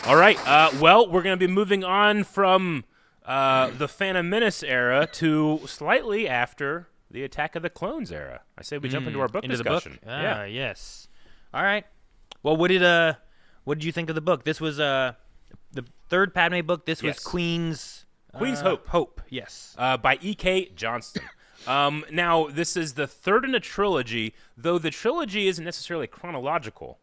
All right. Well, we're going to be moving on from the Phantom Menace era to slightly after the Attack of the Clones era. I say we jump into our book discussion. The book? Yes. All right. Well, what did you think of the book? This was the third Padme book. This was Queen's Hope. Hope. Yes. By E.K. Johnston. Now, this is the third in a trilogy, though the trilogy isn't necessarily chronological,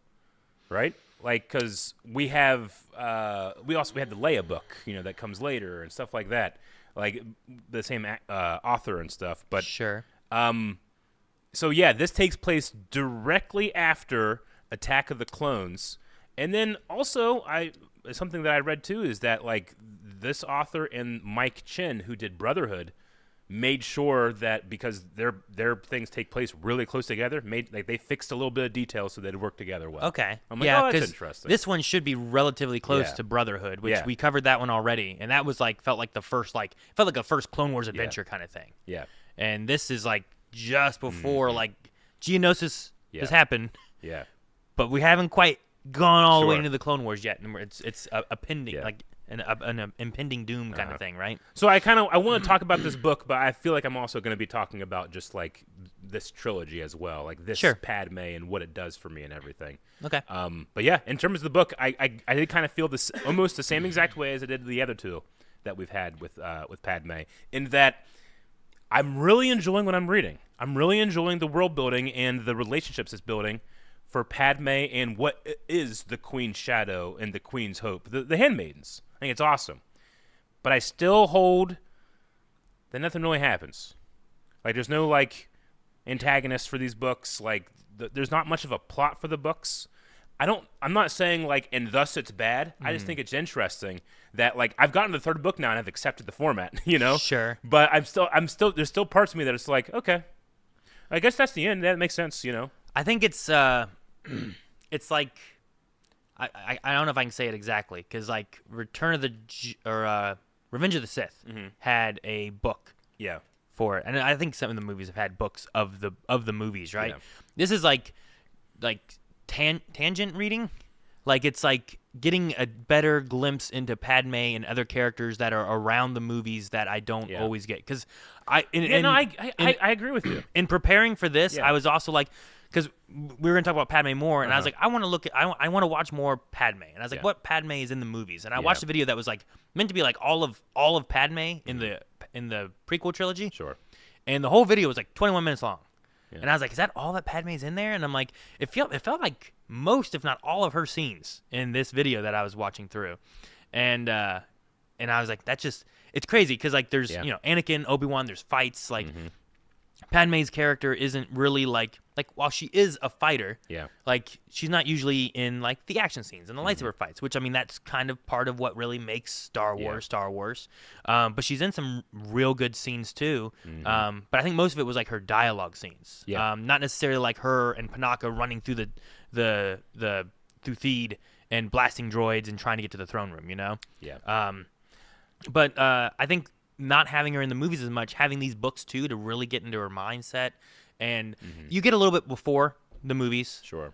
right? Like, because we also had the Leia book, that comes later and stuff like that, like the same author and stuff. But sure. So yeah, this takes place directly after Attack of the Clones, and then also something that I read too is that like this author and Mike Chen, who did Brotherhood, made sure that because their things take place really close together, they fixed a little bit of detail so they'd work together well. Okay. I'm like, oh, that's interesting. This one should be relatively close to Brotherhood, which we covered that one already, and that was felt like a first Clone Wars adventure kind of thing. Yeah. And this is like just before Geonosis has happened. Yeah. But we haven't quite gone all the way into the Clone Wars yet, and it's a pending an impending doom kind of thing, right? So I want to talk about this book, but I feel like I'm also going to be talking about just like this trilogy as well, like this Padme and what it does for me and everything. Okay. But yeah, in terms of the book, I did kind of feel this almost the same exact way as I did the other two that we've had with Padme, in that I'm really enjoying what I'm reading. I'm really enjoying the world building and the relationships it's building for Padme and what is the Queen's Shadow and the Queen's Hope, the handmaidens. I think it's awesome. But I still hold that nothing really happens. Like, there's no, antagonists for these books. Like, there's not much of a plot for the books. I'm not saying, and thus it's bad. I just think it's interesting that, I've gotten to the third book now and I've accepted the format, Sure. But there's still parts of me that it's like, okay, I guess that's the end. That makes sense, I think it's, it's like, I don't know if I can say it exactly, because Revenge of the Sith had a book for it, and I think some of the movies have had books of the movies, right? Yeah. This is like tangent reading, it's like getting a better glimpse into Padme and other characters that are around the movies that I don't always get, because I agree with you. In preparing for this, I was also like, because we were going to talk about Padme more, and I was like, I want to watch more Padme. And I was like, what Padme is in the movies? And I watched a video that was meant to be all of Padme in the prequel trilogy. Sure. And the whole video was 21 minutes long. Yeah. And I was like, is that all that Padme's in there? And I'm like, it felt like most, if not all, of her scenes in this video that I was watching through. And I was like, it's crazy, because there's Anakin, Obi-Wan, there's fights, Padme's character isn't really while she is a fighter, she's not usually in the action scenes and the lightsaber fights, which that's kind of part of what really makes Star Wars. But she's in some real good scenes too. But I think most of it was her dialogue scenes. Not necessarily her and Panaka running through through Theed and blasting droids and trying to get to the throne room, But I think not having her in the movies as much, having these books too to really get into her mindset, and you get a little bit before the movies. Sure.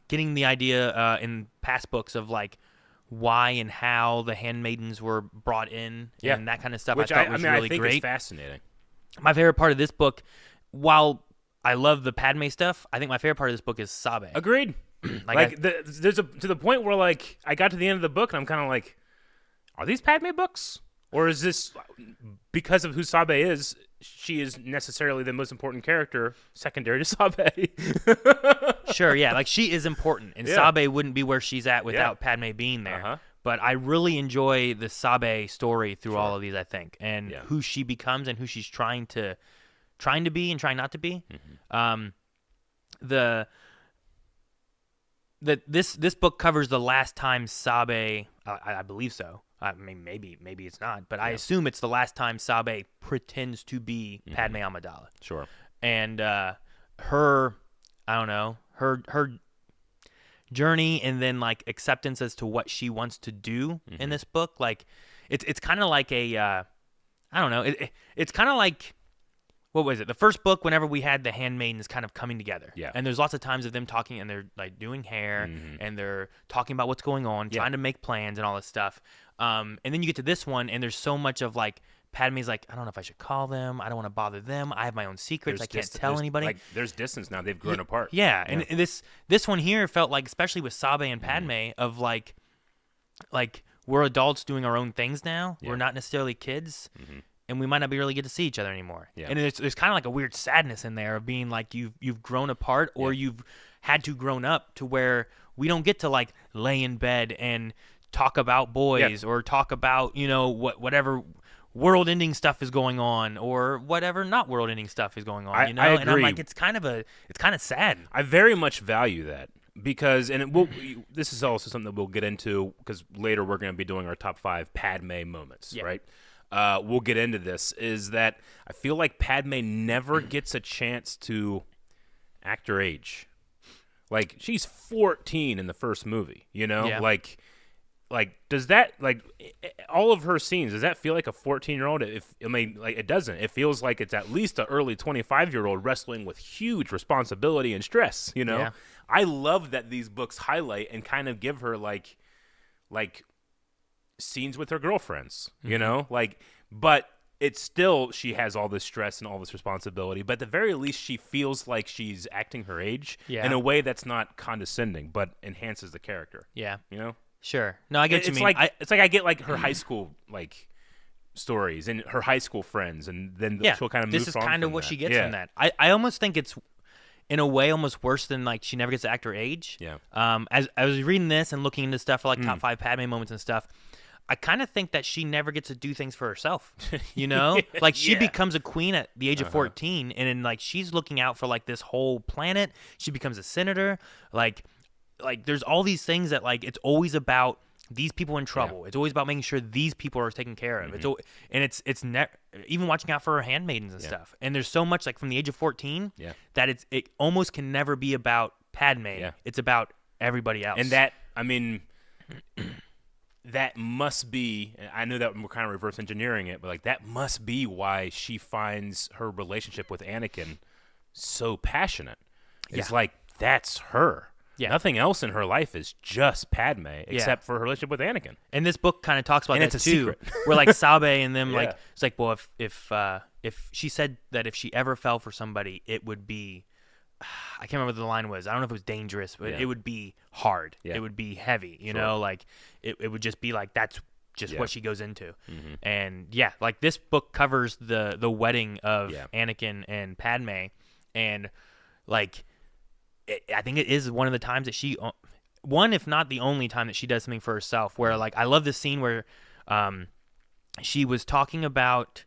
Getting the idea in past books of why and how the handmaidens were brought in and that kind of stuff. Which I thought was really I think great. Is fascinating. My favorite part of this book, while I love the Padme stuff, I think my favorite part of this book is Sabe. Agreed. There's to the point where I got to the end of the book and I'm kind of like, are these Padme books? Or is this, because of who Sabe is, she is necessarily the most important character, secondary to Sabe? Sure, yeah. She is important, and Sabe wouldn't be where she's at without Padme being there. But I really enjoy the Sabe story through all of these, I think, and who she becomes and who she's trying to be and trying not to be. This book covers the last time Sabe, I believe so. I mean, maybe it's not, but I assume it's the last time Sabe pretends to be Padme Amidala. Sure. And her, I don't know, her journey and then acceptance as to what she wants to do in this book, it's kind of like a, I don't know, it's kind of like what was it? The first book, whenever we had the handmaidens kind of coming together. Yeah. And there's lots of times of them talking, and they're like doing hair, and they're talking about what's going on, trying to make plans and all this stuff. And then you get to this one, and there's so much of like Padme's like, I don't know if I should call them. I don't want to bother them. I have my own secrets. I can't tell anybody. Like, there's distance now. They've grown apart. Yeah. And this one here felt like, especially with Sabe and Padme, of like we're adults doing our own things now. We're not necessarily kids. And we might not be really get to see each other anymore. Yeah. And there's kind of like a weird sadness in there of being like you've grown apart, or you've had to grown up to where we don't get to like lay in bed and talk about boys or talk about, whatever world-ending stuff is going on, or whatever not world-ending stuff is going on. I agree. And I'm like, it's kind of sad. I very much value that. Because, this is also something that we'll get into, because later we're going to be doing our top 5 Padme moments, right? We'll get into this, is that I feel like Padme never gets a chance to act her age. Like, she's 14 in the first movie, Like, does that, like, all of her scenes, does that feel like a 14-year-old? It doesn't. It feels like it's at least an early 25-year-old wrestling with huge responsibility and stress, Yeah. I love that these books highlight and kind of give her, like scenes with her girlfriends, but it's still, she has all this stress and all this responsibility, but at the very least she feels like she's acting her age in a way that's not condescending, but enhances the character. Yeah. Sure. No, I get what you mean. It's like I get like her high school stories and her high school friends, and then she'll kind of move on. This is kind of what she gets from that. I almost think it's, in a way, almost worse than like she never gets to act her age. Yeah. As I was reading this and looking into stuff for like top 5 Padme moments and stuff, I kind of think that she never gets to do things for herself. Like she becomes a queen at the age of 14, and then like she's looking out for like this whole planet. She becomes a senator. Like there's all these things that like it's always about these people in trouble. It's always about making sure these people are taken care of. It's even watching out for her handmaidens and stuff. And there's so much like from the age of 14 that it almost can never be about Padme. It's about everybody else. And that, I mean, that must be, I know that we're kind of reverse engineering it, but like that must be why she finds her relationship with Anakin so passionate. It's like, that's her. Yeah. Nothing else in her life is just Padme except for her relationship with Anakin. And this book kind of talks about that too. Secret. Where like Sabe and them like, it's like, well, if she said that if she ever fell for somebody, it would be, I can't remember what the line was. I don't know if it was dangerous, but it would be hard. It would be heavy. You know, like it would just be like, that's just what she goes into. And like this book covers the wedding of Anakin and Padme, and like, I think it is one of the times that she, one if not the only time that she does something for herself. Where like I love this scene where, she was talking about,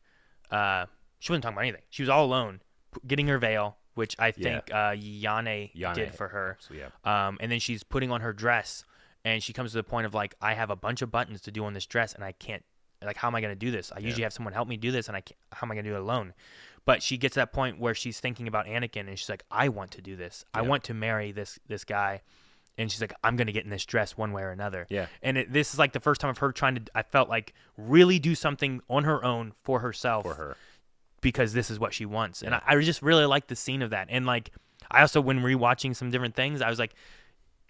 she wasn't talking about anything. She was all alone, getting her veil, which I think Yane did for her. And then she's putting on her dress, and she comes to the point of like, I have a bunch of buttons to do on this dress, and I can't. Like, how am I going to do this? I usually have someone help me do this, and how am I going to do it alone? But she gets to that point where she's thinking about Anakin, and she's like, I want to do this. I want to marry this guy. And she's like, I'm going to get in this dress one way or another. Yeah. And this is like the first time of her trying to, I felt like, really do something on her own for herself. For her. Because this is what she wants. And I just really like the scene of that. And like, I also, when rewatching some different things, I was like,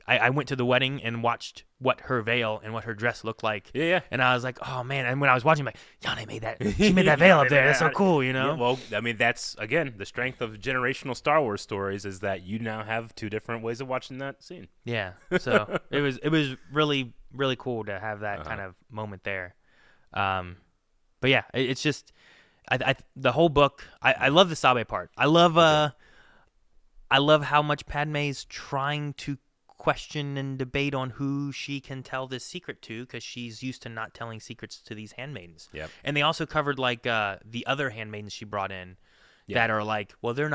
I went to the wedding and watched what her veil and what her dress looked like. Yeah. And I was like, oh man. And when I was watching, I'm like, Yane made that. She made that veil up there. That's so cool, you know? Yeah, well, I mean, that's, again, the strength of generational Star Wars stories is that you now have two different ways of watching that scene. Yeah. So it was really, really cool to have that kind of moment there. But yeah, it's just, the whole book, I love the Sabe part. I love how much Padme's trying to question and debate on who she can tell this secret to, because she's used to not telling secrets to these handmaidens. Yep. And they also covered like the other handmaidens she brought in that are like, well, they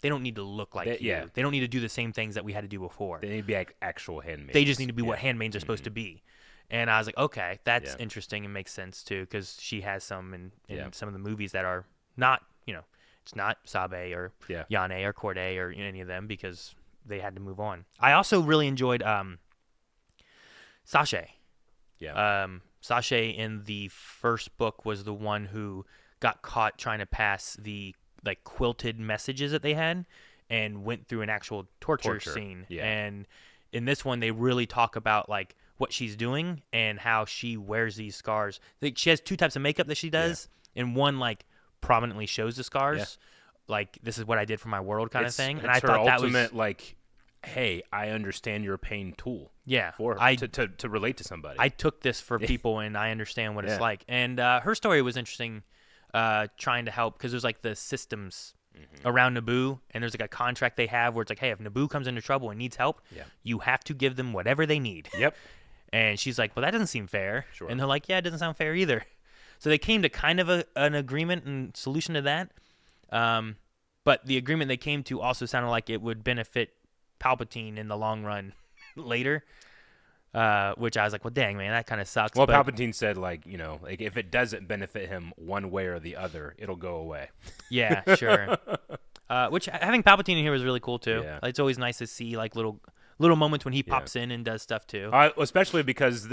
don't need to look like you. Yeah. They don't need to do the same things that we had to do before. They need to be like actual handmaids. They just need to be what handmaids are supposed to be. And I was like, okay, that's interesting and makes sense too, because she has some in some of the movies that are not, it's not Sabe or Yane or Corday or any of them, because they had to move on. I also really enjoyed Sashay. Yeah. Sashay in the first book was the one who got caught trying to pass the like quilted messages that they had, and went through an actual torture scene. Yeah. And in this one, they really talk about like what she's doing and how she wears these scars. Like, she has 2 types of makeup that she does, and one like prominently shows the scars. Like, this is what I did for my world kind of thing. And I thought that was ultimate, like, hey, I understand your pain tool. Yeah, for her, to relate to somebody. I took this for people, and I understand what it's like. And her story was interesting, trying to help, because there's like the systems around Naboo, and there's like a contract they have where it's like, hey, if Naboo comes into trouble and needs help, you have to give them whatever they need. Yep. And she's like, well, that doesn't seem fair. Sure. And they're like, yeah, it doesn't sound fair either. So they came to kind of an agreement and solution to that. But the agreement they came to also sounded like it would benefit Palpatine in the long run later, which I was like, well, dang, man, that kind of sucks. Well, Palpatine said, like, you know, like, if it doesn't benefit him one way or the other, it'll go away. Yeah, sure. Which, having Palpatine in here was really cool, too. Yeah. It's always nice to see, like, little moments when he pops in and does stuff, too. Especially because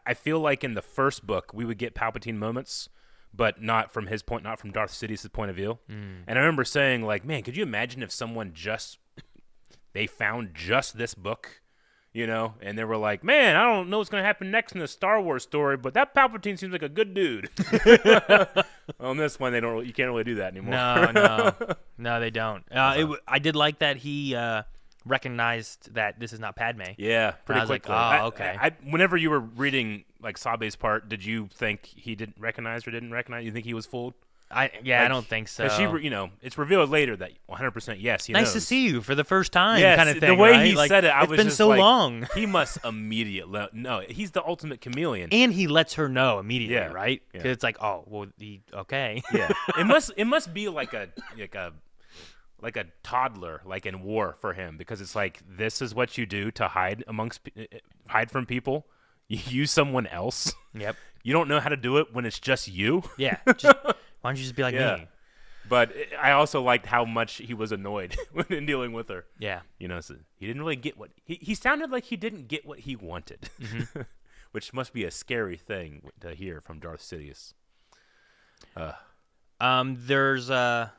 I feel like in the first book, we would get Palpatine moments, but not from his point, not from Darth Sidious's point of view. And I remember saying, like, man, could you imagine if someone they found just this book, you know, and they were like, man, I don't know what's going to happen next in the Star Wars story, but that Palpatine seems like a good dude. On this one, you can't really do that anymore. No, they don't. I did like that he recognized that this is not Padme. Yeah, pretty quickly. Like, oh, okay. Whenever you were reading, like, Sabe's part, did you think he didn't recognize or didn't recognize? You think he was fooled? I don't think so. Because she, you know, it's revealed later that 100% yes, he knows. Nice to see you for the first time, yes, kind of thing. The way right? he said it, I was it's been just so like, long. He must immediately. No, he's the ultimate chameleon. And he lets her know immediately, Yeah. right? Because it's like, oh, well, okay. Yeah, it must be like a toddler, like in war for him, because it's like, this is what you do to hide from people. You use someone else. Yep. You don't know how to do it when it's just you. Yeah. Why don't you just be like me? But I also liked how much he was annoyed in dealing with her. Yeah. You know, so he didn't really get what he sounded like he didn't get what he wanted, which must be a scary thing to hear from Darth Sidious. There's a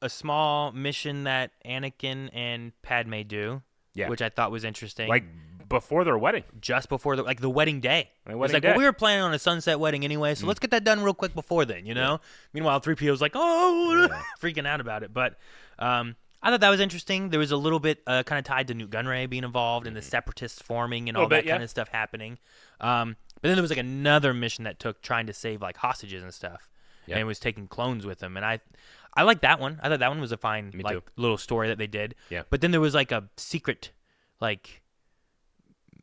small mission that Anakin and Padme do, which I thought was interesting. Like before their wedding. Just before the wedding day. The It's wedding like, day. well, we were planning on a sunset wedding anyway, so let's get that done real quick before then, you know? Meanwhile, 3PO's like, freaking out about it. But I thought that was interesting. There was a little bit kind of tied to Newt Gunray being involved and the separatists forming and all that kind of stuff happening. But then there was like another mission that took trying to save like hostages and stuff. Yep. And it was taking clones with them. And I like that one. I thought that one was a fine Me like too. little story that they did. Yeah. But then there was like a secret like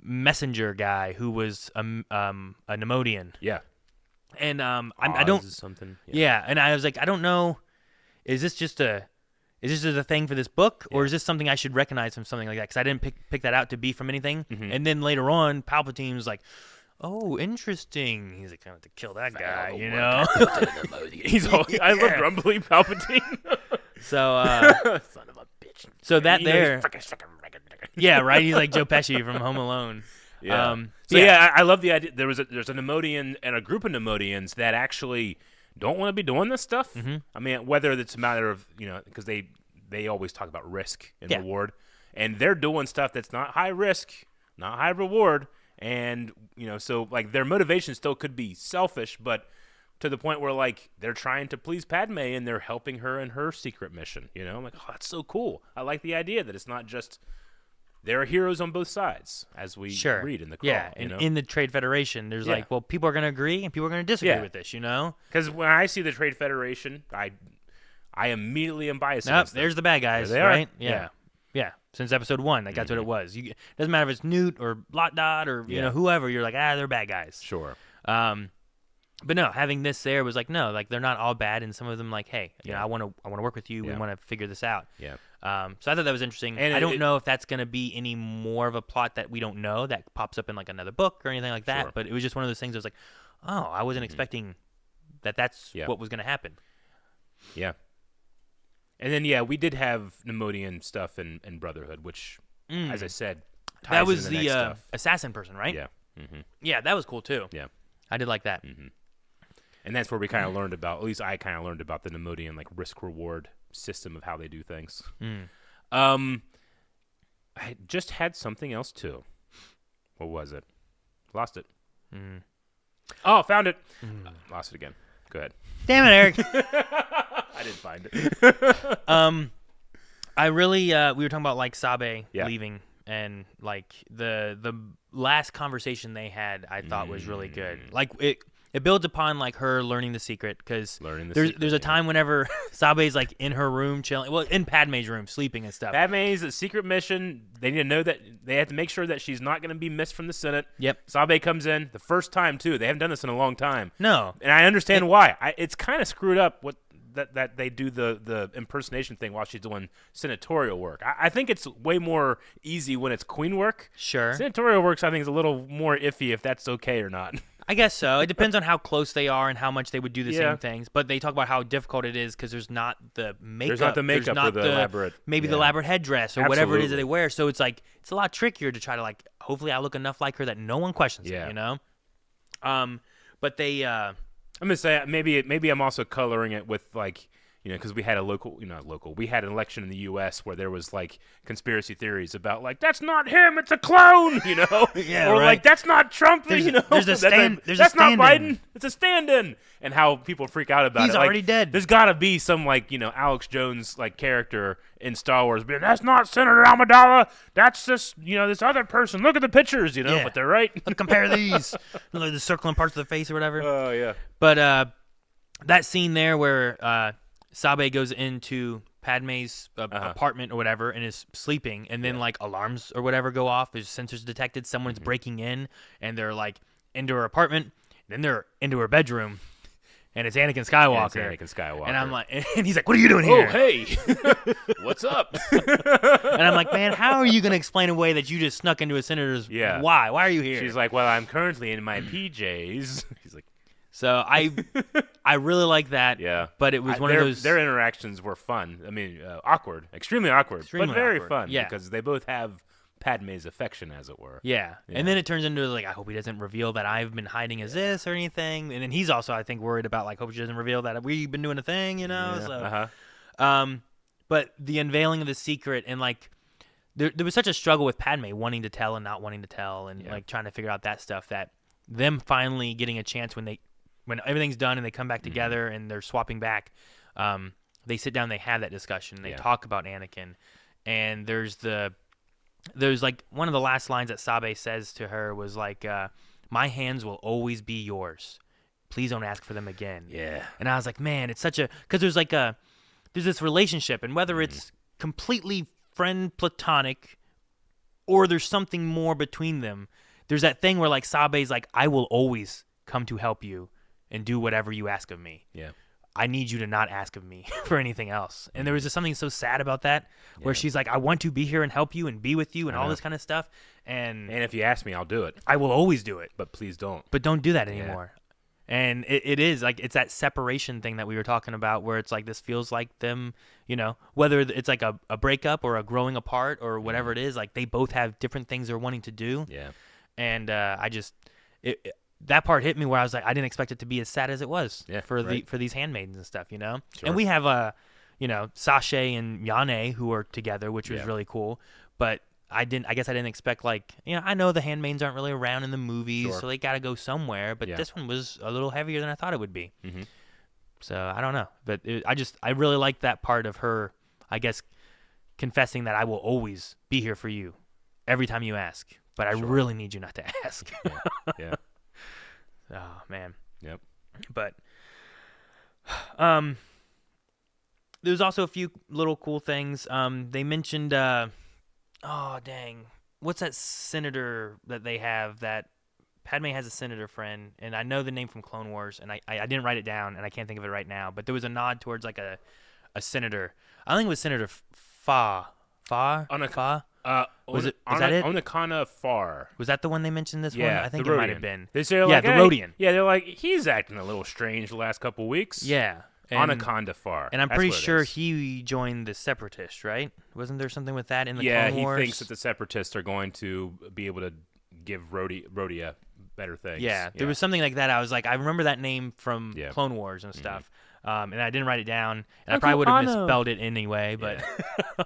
messenger guy who was a Nemodian. Yeah. And I don't something. Yeah, and I was like, I don't know, is this just a thing for this book, or is this something I should recognize from something like that? Because I didn't pick that out to be from anything. And then later on, Palpatine was like, oh, interesting. He's like, I have to kill that guy, you know? I love grumbly Palpatine. So, son of a bitch. So that there. Frickin'. Yeah, right? He's like Joe Pesci from Home Alone. Yeah. I love the idea. There's a Nemodian and a group of Nemodians that actually don't want to be doing this stuff. I mean, whether it's a matter of, you know, because they always talk about risk and reward, and they're doing stuff that's not high risk, not high reward, and, you know, so like their motivation still could be selfish, but to the point where like they're trying to please Padme and they're helping her in her secret mission. You know, I'm like, oh, that's so cool. I like the idea that it's not just. There are heroes on both sides, as we read in the crawl. Yeah, and in the Trade Federation, there's like, well, people are going to agree and people are going to disagree with this, you know? Because when I see the Trade Federation, I immediately am biased against them. There's the bad guys, There they right? are. Yeah. Since episode 1, like, that's what it was. It doesn't matter if it's Newt or Lot Dot or, you know, whoever. You're like, they're bad guys. Sure. But no, having this there was like, no, like, they're not all bad. And some of them like, hey, you know, I want to work with you. We want to figure this out. Yeah. So I thought that was interesting. And I don't know if that's going to be any more of a plot that we don't know that pops up in like another book or anything like that. Sure. But it was just one of those things that was like, oh, I wasn't expecting that's what was going to happen. Yeah. And then, we did have Nemodian stuff in Brotherhood, which, as I said, ties that was into the next stuff. assassin person, right? Yeah. Yeah, that was cool too. Yeah. I did like that. And that's where we kind of learned about, at least I kind of learned about the Nemodian like risk reward system of how they do things. I just had something else too. What was it? Lost it. Oh, found it. Lost it again. Go ahead. Damn it, Eric. I didn't find it. I really we were talking about like Sabe Yeah. leaving, and like the last conversation they had I thought was really good. Like it builds upon like her learning the secret, because there's a time whenever Sabe's like in her room chilling, well, in Padme's room sleeping and stuff. Padme's a secret mission. They need to know that they have to make sure that she's not going to be missed from the Senate. Yep. Sabe comes in the first time too. They haven't done this in a long time. No. And I understand why. It's kind of screwed up that they do the impersonation thing while she's doing senatorial work. I think it's way more easy when it's queen work. Sure. Senatorial works, I think, is a little more iffy if that's okay or not. I guess so. It depends on how close they are and how much they would do the same things. But they talk about how difficult it is because there's not the makeup. There's not the makeup or the elaborate. Maybe the elaborate headdress or whatever it is that they wear. So it's like it's a lot trickier to try to like. Hopefully, I look enough like her that no one questions it. You know. But they. I'm gonna say maybe I'm also coloring it with like. Because we had we had an election in the U.S. where there was like conspiracy theories about like that's not him, it's a clone, yeah, or right. like that's not Trump, There's a stand. That's not Biden, it's a stand-in, and how people freak out about it. He's already dead. There's got to be some like Alex Jones like character in Star Wars being that's not Senator Amidala, that's this this other person. Look at the pictures, but they're right. Let's compare these. The circling parts of the face or whatever. Oh yeah. But that scene there where Sabe goes into Padme's apartment or whatever and is sleeping, and then like alarms or whatever go off. There's sensors detected. Someone's breaking in, and they're like into her apartment. Then they're into her bedroom, and it's Anakin Skywalker. And I'm like, and he's like, "What are you doing here?" Oh, hey, what's up? And I'm like, man, how are you gonna explain away that you just snuck into a senator's? Yeah. Why? Why are you here? She's like, well, I'm currently in my PJs. He's like. So I really like that. Yeah. But it was one of those. Their interactions were fun. I mean, awkward, extremely awkward, but very fun. Yeah. Because they both have Padme's affection, as it were. Yeah. And then it turns into like, I hope he doesn't reveal that I've been hiding as this or anything. And then he's also, I think, worried about like, hope she doesn't reveal that we've been doing a thing, Yeah. So. But the unveiling of the secret and like, there was such a struggle with Padme wanting to tell and not wanting to tell, and like trying to figure out that stuff, that them finally getting a chance when everything's done and they come back together and they're swapping back, they sit down, they have that discussion, they talk about Anakin, and there's like one of the last lines that Sabe says to her was like, "My hands will always be yours. Please don't ask for them again." Yeah. And I was like, man, it's such a, because there's this relationship, and whether it's completely friend platonic or there's something more between them, there's that thing where like Sabe's like, "I will always come to help you and do whatever you ask of me. Yeah. I need you to not ask of me for anything else." And there was just something so sad about that, where she's like, "I want to be here and help you and be with you and all this kind of stuff. And if you ask me, I'll do it. I will always do it. But please don't. But don't do that anymore." And it is like, it's that separation thing that we were talking about, where it's like, this feels like them, whether it's like a breakup or a growing apart or whatever it is, like they both have different things they're wanting to do. Yeah. And that part hit me where I was like, I didn't expect it to be as sad as it was for these handmaidens and stuff, Sure. And we have Sasha and Yane who are together, which was really cool. But I guess I didn't expect like, I know the handmaidens aren't really around in the movies, so they got to go somewhere. But this one was a little heavier than I thought it would be. Mm-hmm. So I don't know, but I really like that part of her, I guess, confessing that I will always be here for you every time you ask, but I really need you not to ask. Yeah. Oh man. Yep. But there's also a few little cool things. They mentioned oh dang, what's that senator that they have, that Padme has a senator friend, and I know the name from Clone Wars, and I didn't write it down and I can't think of it right now, but there was a nod towards like a senator. I think it was Senator Fa. Was that it? Onakana Far. Was that the one they mentioned this one? I think the it Rodian. might have been. They say like, the Rodian. Yeah, they're like, he's acting a little strange the last couple weeks. Yeah. Anaconda Far. And I'm pretty sure he joined the Separatists, right? Wasn't there something with that in the Clone Wars? Yeah, he thinks that the Separatists are going to be able to give Rhodia better things. Yeah, there was something like that. I was like, I remember that name from Yeah. Clone Wars and stuff, and I didn't write it down, and I Uncle probably would have Anno. misspelled it anyway. But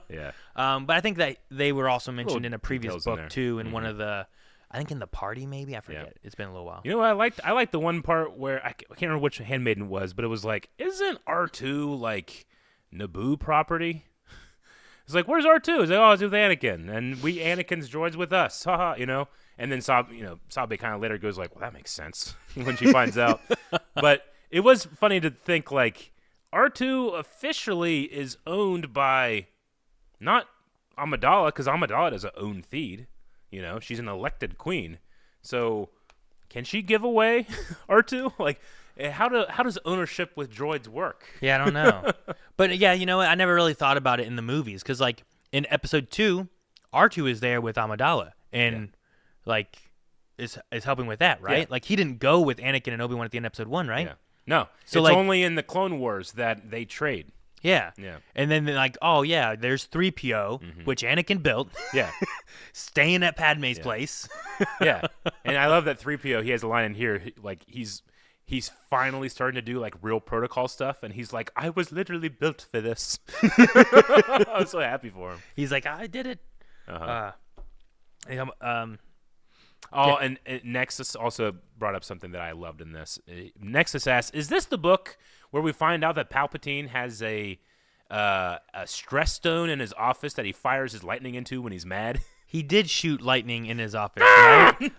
Yeah. but I think that they were also mentioned Little in a previous details in book there. too, in one of the, I think in the party maybe. I forget. It's been a little while. You know what I liked the one part where I can't remember which handmaiden it was, but it was like, isn't R2 like Naboo property? It's like, where's R2? It's like, oh, it's with Anakin, and we Anakin's droids with us, haha, you know. And then Sabe kind of later goes like, well, that makes sense when she finds out. But it was funny to think like R2 officially is owned by not Amidala, because Amidala doesn't own Theed. You know, she's an elected queen. So can she give away R2? Like, how does ownership with droids work? Yeah, I don't know. But yeah, you know what? I never really thought about it in the movies because, like, in Episode 2, R2 is there with Amidala and, like, is helping with that, right? Yeah. Like, he didn't go with Anakin and Obi-Wan at the end of Episode 1, right? Yeah. No, So, it's like- only in the Clone Wars that they trade. Yeah. Yeah. And then, like, oh, yeah, there's 3PO, which Anakin built, Yeah. staying at Padme's place. Yeah. And I love that 3PO, he has a line in here, like, he's finally starting to do, like, real protocol stuff, and he's like, I was literally built for this. I was so happy for him. He's like, I did it. Oh, and Nexus also brought up something that I loved in this. Nexus asks, is this the book where we find out that Palpatine has a stress stone in his office that he fires his lightning into when he's mad? He did shoot lightning in his office, right?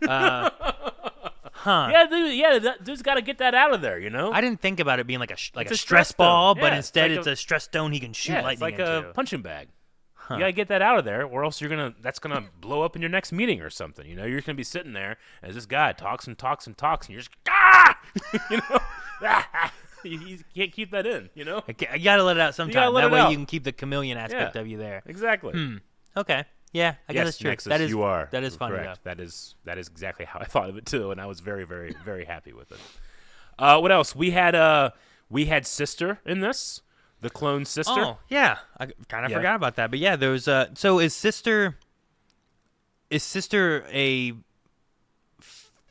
Yeah, that dude's got to get that out of there, you know? I didn't think about it being like a It's a a stress stress ball, stone. but Yeah, instead it's it's like a stress stone he can shoot yeah, it's lightning like into. a punching bag. You gotta get that out of there, or else that's gonna blow up in your next meeting or something. You know, you're gonna be sitting there as this guy talks and talks and talks, and you're just you know, you can't keep that in. You know, You gotta let it out sometime. let That it way out. you can keep the chameleon aspect of you there. exactly. Okay. Yeah, I guess Yes, that's true. Nexus, that is you are. That is funny. Correct. That is exactly how I thought of it too, and I was very, very, very happy with it. What else? We had Sister in this, the clone sister. Oh yeah, I kind of Yeah. forgot about that. But yeah, there was. So is Sister a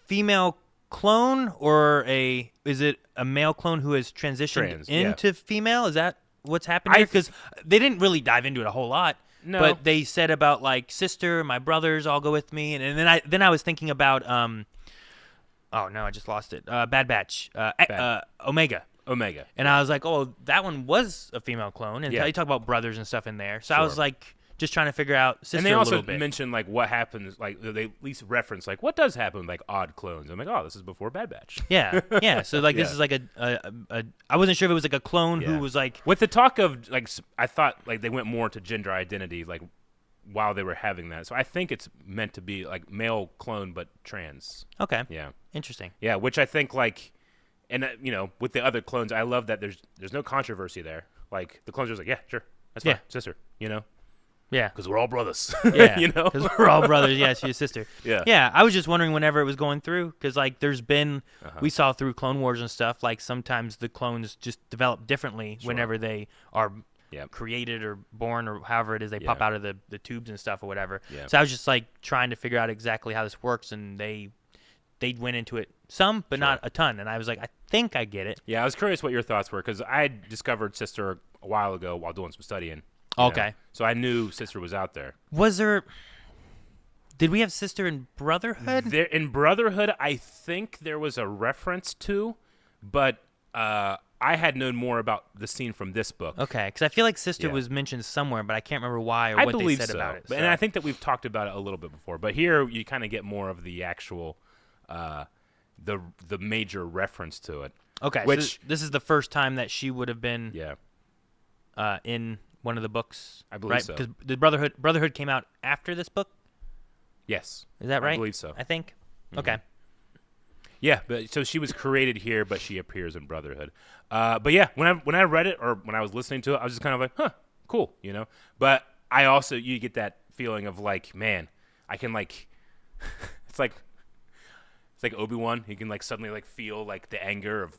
female clone or is it a male clone who has transitioned into female? Is that what's happened here? Because they didn't really dive into it a whole lot. No. But they said about like sister, my brothers all go with me, and then I was thinking about oh no, I just lost it. Bad Batch, Omega. Omega. And I was like, oh, that one was a female clone, and Yeah. they talk about brothers and stuff in there. So I Sure. was like, just trying to figure out sister And they a also little bit. mentioned like what happens, like they at least reference like what does happen with like odd clones. I'm like, oh, this is before Bad Batch. Yeah, yeah. So like this Yeah. is like a I wasn't sure if it was like a clone who Yeah. was like With the talk of like, I thought like they went more to gender identity like while they were having that. So I think it's meant to be like male clone but trans. okay, Yeah, interesting. yeah. Which I think like, and you know, with the other clones, I love that there's no controversy there. Like the clones are just like, yeah, sure, that's fine, Yeah. sister. You know, Yeah, because we're all brothers. yeah. you know, because we're all brothers. Yeah, she's your sister. Yeah. yeah. I was just wondering whenever it was going through because like there's been we saw through Clone Wars and stuff like sometimes the clones just develop differently whenever they are. Yep. created or born or however it is they pop Yeah. out of the tubes and stuff or whatever. Yeah. So I was just like trying to figure out exactly how this works and they went into it some but not a ton and I was like I think I get it. Yeah, I was curious what your thoughts were because I had discovered Sister a while ago while doing some studying. you Okay. know. So I knew Sister was out there. Did we have Sister in Brotherhood? There in Brotherhood, I think there was a reference to, but I had known more about the scene from this book. Okay, because I feel like Sister Yeah. was mentioned somewhere, but I can't remember why or I what believe they said so. about it. And I think that we've talked about it a little bit before. But here you kind of get more of the actual, the major reference to it. okay, which- so this is the first time that she would have been Yeah. in one of the books. I believe right? so. Because the Brotherhood came out after this book. Yes. Is that right? I believe so. I think. Okay. Yeah, but so she was created here, but she appears in Brotherhood. But yeah, when I read it or when I was listening to it, I was just kind of like, huh, cool, you know. But I also you get that feeling of like, man, I can like, it's like Obi-Wan. He can like suddenly like feel like the anger of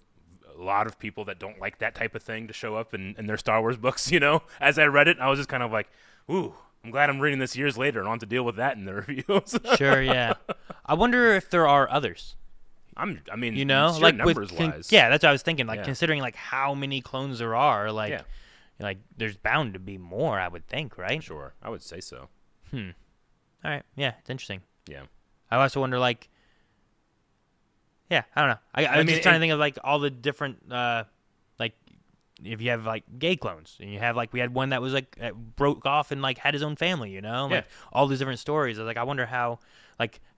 a lot of people that don't like that type of thing to show up in their Star Wars books. You know, as I read it, I was just kind of like, ooh. I'm glad I'm reading this years later and on to deal with that in the reviews. Sure, yeah. I wonder if there are others. I mean, You know, sheer like numbers wise. yeah, that's what I was thinking. Like Yeah. considering like how many clones there are, like Yeah. like there's bound to be more, I would think, right? Sure, I would say so. All right, yeah, it's interesting. Yeah. I also wonder, like, yeah, I don't know. I'm mean, just trying to think of like all the different, like, if you have like gay clones, and you have like we had one that was like broke off and like had his own family, you know, like all these different stories. I was like, I wonder how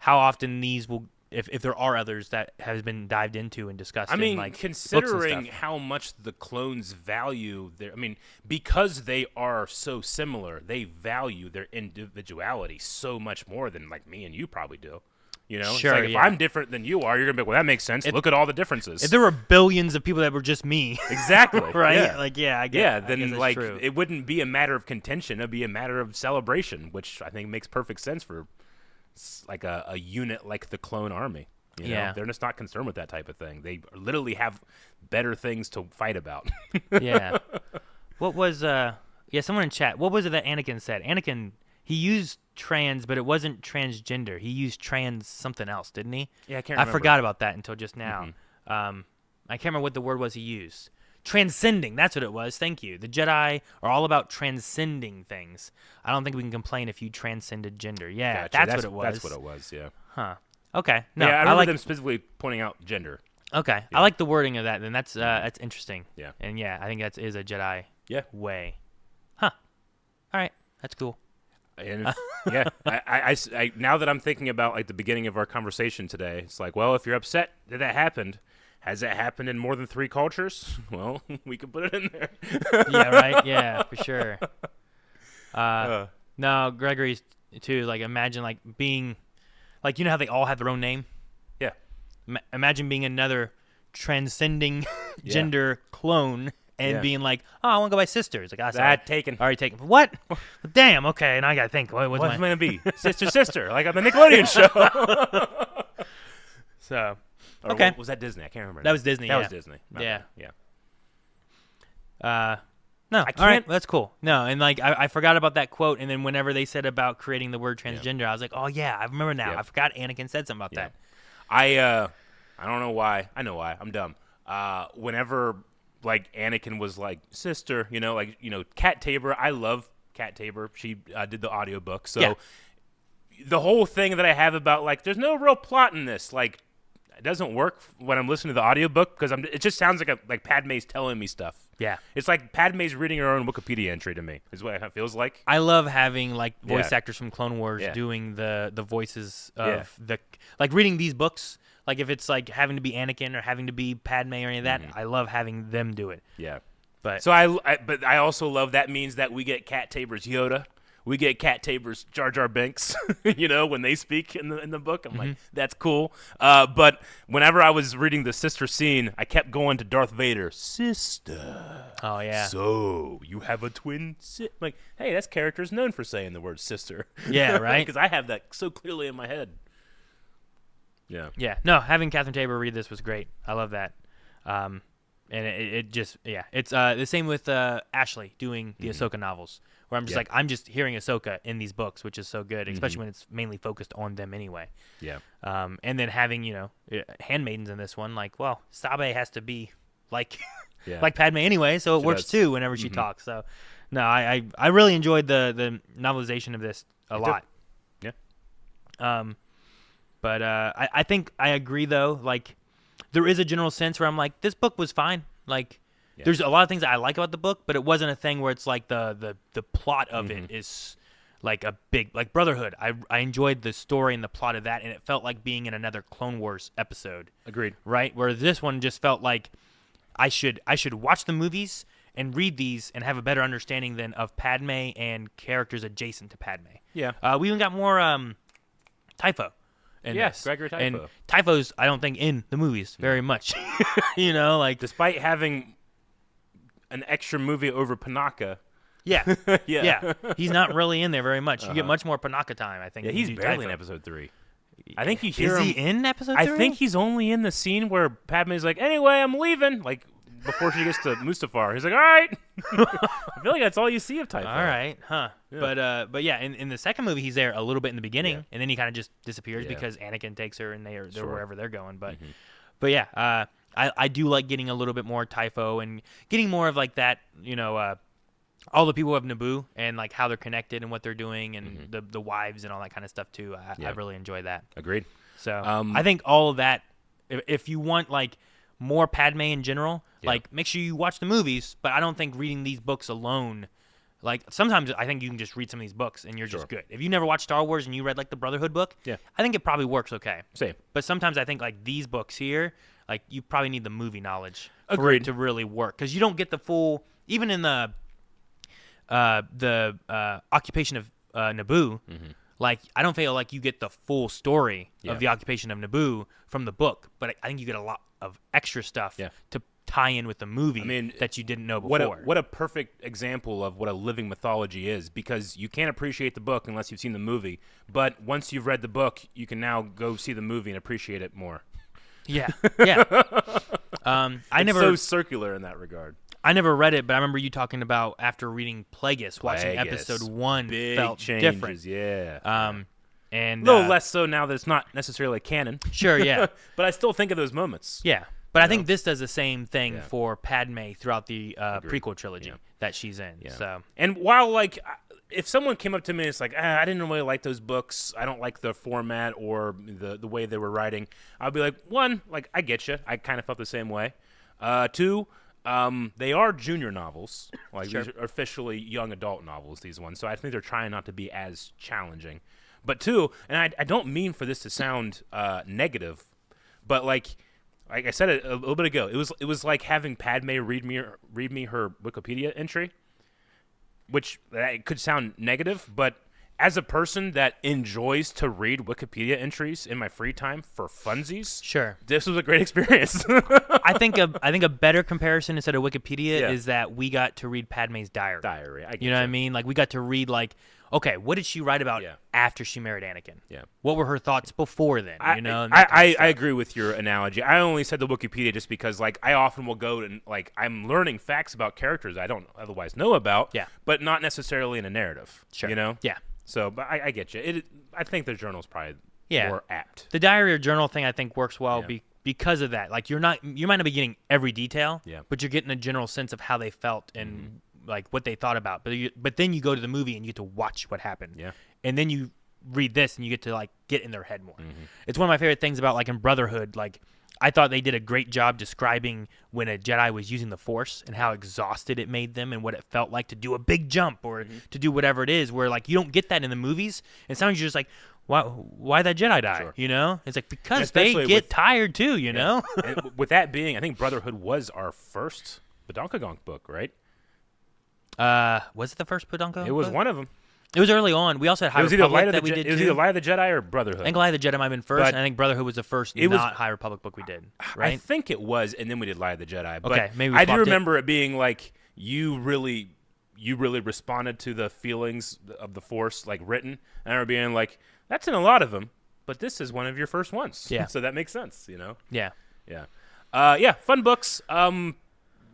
often these will, if there are others that has been dived into and discussed. I mean, in, like, considering how much the clones value their, I mean, because they are so similar, they value their individuality so much more than like me and you probably do. You know, Sure, it's like if I'm different than you are, you're gonna be like, well, that makes sense. Look at all the differences. If there were billions of people that were just me, exactly, right? Yeah. Like, yeah, I then guess that's like true. it wouldn't be a matter of contention; it'd be a matter of celebration, which I think makes perfect sense for like a unit like the clone army. You know? They're just not concerned with that type of thing. They literally have better things to fight about. Yeah. What was someone in chat, what was it that Anakin said? Anakin, he used trans, but it wasn't transgender. He used trans something else, didn't he? Yeah, I can't remember. I forgot about that until just now. I can't remember what the word was he used. Transcending, that's what it was. Thank you. The Jedi are all about transcending things. I don't think we can complain if you transcended gender. Yeah, Gotcha. that's what it was. That's what it was, yeah. Huh. Okay. No, yeah, I remember like them specifically pointing out gender. Okay. Yeah. I like the wording of that, and that's interesting. Yeah. And yeah, I think that is a Jedi way. Huh. All right. That's cool. And yeah, I now that I'm thinking about like the beginning of our conversation today, it's like, well, if you're upset that happened, has that happened in more than 3 cultures? Well, we can put it in there. Yeah, right? Yeah, for sure. No, Gregory's too, like, imagine, like, being, like, you know how they all have their own name? Yeah. Imagine being another transcending gender clone and being like, oh, I want to go by sister. It's like, that taken. Already taken. What? Damn, okay, and I got to think. What's it going to be? Sister, like on the Nickelodeon show. So, or okay. Was that Disney? I can't remember. That was Disney, That was Disney. Yeah. Yeah. No, I can't. all right, that's cool. No, and like I forgot about that quote, and then whenever they said about creating the word transgender, I was like, oh yeah, I remember now. Yeah. I forgot Anakin said something about that. I don't know why. I know why. I'm dumb. Whenever like Anakin was like sister, Kat Tabor. I love Kat Tabor. She did the audiobook. So the whole thing that I have about like there's no real plot in this, like it doesn't work when I'm listening to the audiobook because it just sounds like Padme's telling me stuff. Yeah. It's like Padme's reading her own Wikipedia entry to me, is what it feels like. I love having like voice actors from Clone Wars doing the voices of the like reading these books. Like if it's like having to be Anakin or having to be Padme or any of that, I love having them do it. Yeah. But so but I also love that means that we get Kat Tabor's Yoda. We get Kat Tabor's Jar Jar Binks, when they speak in the book. I'm like, that's cool. But whenever I was reading the sister scene, I kept going to Darth Vader. Sister. Oh, yeah. So, you have a twin like, hey, that's characters known for saying the word sister. Yeah, right? Because I have that so clearly in my head. Yeah. Yeah. No, having Catherine Tabor read this was great. I love that. And it just, it's the same with Ashley doing the Ahsoka novels, where I'm just like, I'm just hearing Ahsoka in these books, which is so good, especially when it's mainly focused on them anyway. Yeah. And then having, handmaidens in this one, like, well, Sabe has to be like, like Padme anyway, so it works too whenever she talks. So, no, I really enjoyed the novelization of this a lot. Yeah. But I think I agree though, like, there is a general sense where I'm like, this book was fine. Like, there's a lot of things that I like about the book, but it wasn't a thing where it's like the plot of it is like a big, like Brotherhood. I enjoyed the story and the plot of that, and it felt like being in another Clone Wars episode. Agreed. Right? Where this one just felt like I should watch the movies and read these and have a better understanding than of Padme and characters adjacent to Padme. Yeah. We even got more Typho. Yes, Gregory Typho. And Typho's, I don't think, in the movies very much. Like, despite having an extra movie over Panaka. Yeah. Yeah. He's not really in there very much. You get much more Panaka time, I think. Yeah, he's barely in episode 3. I think you hear him. Is he in episode 3? I think he's only in the scene where Padme's like, anyway, I'm leaving. Like, before she gets to Mustafar. He's like, all right. I feel like that's all you see of Typho. All right, huh? Yeah. But yeah, in the second movie, he's there a little bit in the beginning, Yeah. and then he kind of just disappears Yeah. because Anakin takes her, and they're Sure. wherever they're going. But yeah, I do like getting a little bit more Typho and getting more of like that, all the people of Naboo and like how they're connected and what they're doing and the wives and all that kind of stuff too. I really enjoy that. Agreed. So I think all of that, if you want like more Padme in general, like make sure you watch the movies. But I don't think reading these books alone, like sometimes I think you can just read some of these books and you're just good. If you never watched Star Wars and you read like the Brotherhood book, I think it probably works okay. Same. But sometimes I think like these books here, like you probably need the movie knowledge for Agreed. it to really work because you don't get the full, even in the occupation of Naboo. Like I don't feel like you get the full story of the occupation of Naboo from the book, but I think you get a lot of extra stuff to tie in with the movie that you didn't know before. What a perfect example of what a living mythology is, because you can't appreciate the book unless you've seen the movie. But once you've read the book, you can now go see the movie and appreciate it more. Yeah. It's so circular in that regard. I never read it, but I remember you talking about after reading Plagueis, watching episode 1 Big felt changes, different. Yeah. And a little less so now that it's not necessarily canon. Sure, yeah. But I still think of those moments. Yeah. But I think this does the same thing for Padme throughout the prequel trilogy that she's in. Yeah. So. And while, like, if someone came up to me and it's like, I didn't really like those books, I don't like the format or the way they were writing, I'd be like, one, like, I get you. I kind of felt the same way. Two, they are junior novels. Like, these are officially young adult novels, these ones. So I think they're trying not to be as challenging. But two, and I don't mean for this to sound negative, but like I said it a little bit ago, it was like having Padme read me her Wikipedia entry, which it could sound negative, but as a person that enjoys to read Wikipedia entries in my free time for funsies, this was a great experience. I think a better comparison instead of Wikipedia is that we got to read Padme's diary. You know what I mean? Like we got to read like, okay, what did she write about after she married Anakin? Yeah. What were her thoughts before then? I agree with your analogy. I only said the Wikipedia just because like I often will go and like I'm learning facts about characters I don't otherwise know about. Yeah. But not necessarily in a narrative. Sure. You know? Yeah. So, but I get you. I think the journal's probably more apt. The diary or journal thing I think works well because of that. Like you might not be getting every detail, but you're getting a general sense of how they felt and like what they thought about. But then you go to the movie and you get to watch what happened. Yeah. And then you read this and you get to like get in their head more. It's one of my favorite things about like in Brotherhood. Like I thought they did a great job describing when a Jedi was using the Force and how exhausted it made them and what it felt like to do a big jump or to do whatever it is, where like you don't get that in the movies. And sometimes you're just like, why that Jedi die? Sure. You know? It's like because they get tired too, you know? And with that being, I think Brotherhood was our first Badonkagonk book, right? Was it the first Badonka? It was one of them. It was early on. We also had High Republic that we did. It was either Light of the Jedi or Brotherhood. I think Light of the Jedi might have been first, and I think Brotherhood was the first not High Republic book we did. Right? I think it was, and then we did Light of the Jedi. But okay, maybe we I do remember it being like you really responded to the feelings of the Force, like written. And I remember being like, "That's in a lot of them, but this is one of your first ones." Yeah. So that makes sense, you know. Yeah. Yeah. Fun books.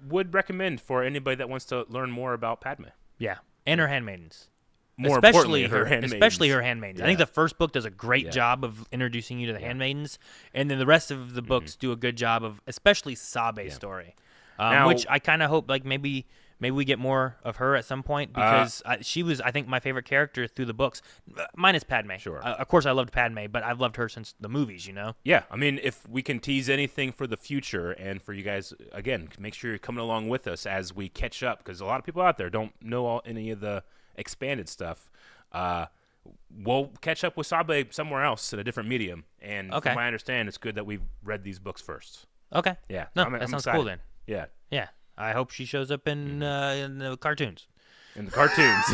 Would recommend for anybody that wants to learn more about Padme. Yeah, and her handmaidens. Especially her handmaidens. Yeah. I think the first book does a great job of introducing you to the handmaidens, and then the rest of the books do a good job of, especially Sabe's story, which I kind of hope like maybe we get more of her at some point because she was, I think, my favorite character through the books, minus Padme. Sure. Of course, I loved Padme, but I've loved her since the movies. You know. Yeah, I mean, if we can tease anything for the future, and for you guys, again, make sure you're coming along with us as we catch up, because a lot of people out there don't know any of the expanded stuff. We'll catch up with Sabe somewhere else in a different medium, and from my understanding, it's good that we've read these books first. Okay. Yeah. No, that sounds cool then. Yeah. Yeah. I hope she shows up in the cartoons. In the cartoons.